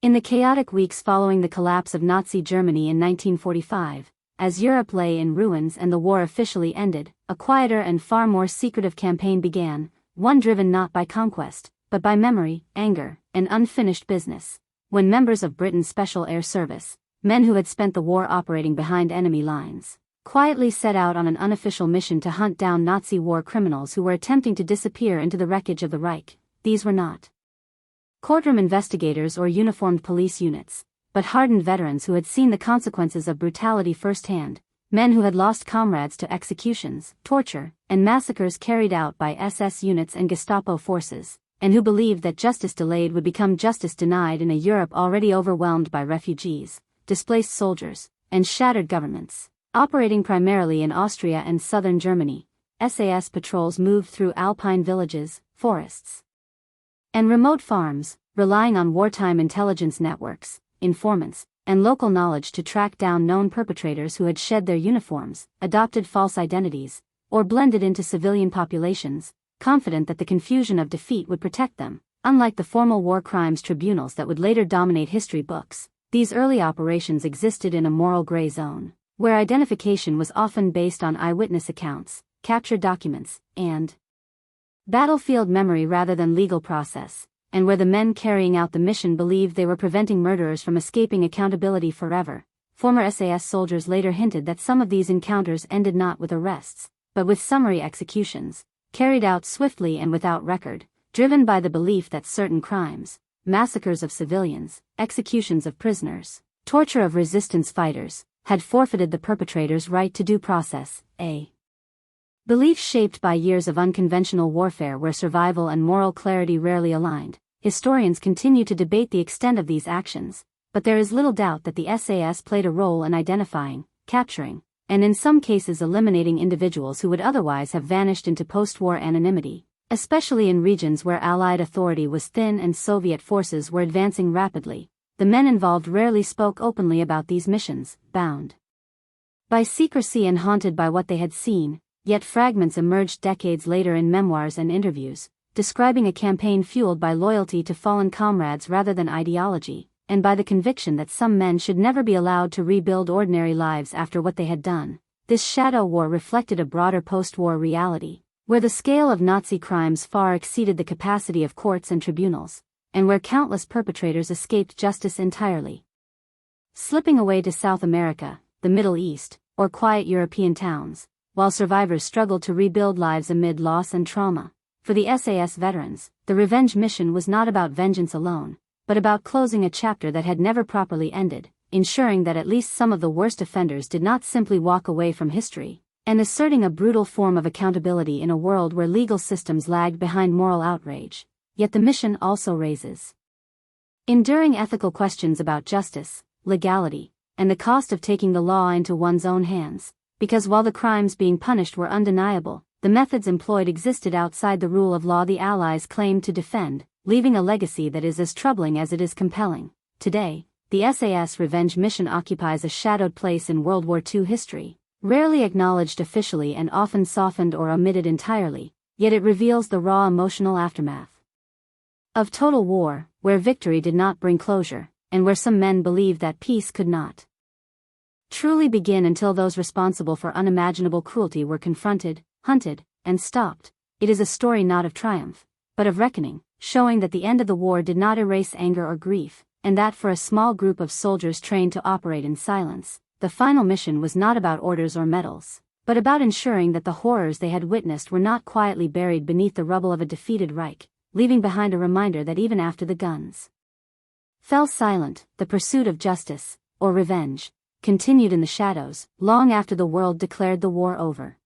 In the chaotic weeks following the collapse of Nazi Germany in 1945, as Europe lay in ruins and the war officially ended, a quieter and far more secretive campaign began, one driven not by conquest, but by memory, anger, and unfinished business. When members of Britain's Special Air Service, men who had spent the war operating behind enemy lines, quietly set out on an unofficial mission to hunt down Nazi war criminals who were attempting to disappear into the wreckage of the Reich, these were not courtroom investigators or uniformed police units, but hardened veterans who had seen the consequences of brutality firsthand, men who had lost comrades to executions, torture, and massacres carried out by SS units and Gestapo forces, and who believed that justice delayed would become justice denied in a Europe already overwhelmed by refugees, displaced soldiers, and shattered governments. Operating primarily in Austria and southern Germany, SAS patrols moved through alpine villages, forests, and remote farms, relying on wartime intelligence networks, informants, and local knowledge to track down known perpetrators who had shed their uniforms, adopted false identities, or blended into civilian populations, confident that the confusion of defeat would protect them. Unlike the formal war crimes tribunals that would later dominate history books, these early operations existed in a moral gray zone, where identification was often based on eyewitness accounts, captured documents, and battlefield memory rather than legal process, and where the men carrying out the mission believed they were preventing murderers from escaping accountability forever. Former SAS soldiers later hinted that some of these encounters ended not with arrests, but with summary executions, carried out swiftly and without record, driven by the belief that certain crimes, massacres of civilians, executions of prisoners, torture of resistance fighters, had forfeited the perpetrator's right to due process, a belief shaped by years of unconventional warfare where survival and moral clarity rarely aligned. Historians continue to debate the extent of these actions, but there is little doubt that the SAS played a role in identifying, capturing, and in some cases eliminating individuals who would otherwise have vanished into post-war anonymity, especially in regions where Allied authority was thin and Soviet forces were advancing rapidly. The men involved rarely spoke openly about these missions, bound by secrecy and haunted by what they had seen, yet fragments emerged decades later in memoirs and interviews, describing a campaign fueled by loyalty to fallen comrades rather than ideology, and by the conviction that some men should never be allowed to rebuild ordinary lives after what they had done. This shadow war reflected a broader post-war reality, where the scale of Nazi crimes far exceeded the capacity of courts and tribunals, and where countless perpetrators escaped justice entirely, slipping away to South America, the Middle East, or quiet European towns, while survivors struggled to rebuild lives amid loss and trauma. For the SAS veterans, the revenge mission was not about vengeance alone, but about closing a chapter that had never properly ended, ensuring that at least some of the worst offenders did not simply walk away from history, and asserting a brutal form of accountability in a world where legal systems lagged behind moral outrage. Yet the mission also raises enduring ethical questions about justice, legality, and the cost of taking the law into one's own hands, because while the crimes being punished were undeniable, the methods employed existed outside the rule of law the Allies claimed to defend, leaving a legacy that is as troubling as it is compelling. Today, the SAS revenge mission occupies a shadowed place in World War II history, rarely acknowledged officially and often softened or omitted entirely, yet it reveals the raw emotional aftermath of total war, where victory did not bring closure, and where some men believed that peace could not truly begin until those responsible for unimaginable cruelty were confronted, hunted, and stopped. It is a story not of triumph, but of reckoning, showing that the end of the war did not erase anger or grief, and that for a small group of soldiers trained to operate in silence, the final mission was not about orders or medals, but about ensuring that the horrors they had witnessed were not quietly buried beneath the rubble of a defeated Reich, leaving behind a reminder that even after the guns fell silent, the pursuit of justice, or revenge, continued in the shadows, long after the world declared the war over.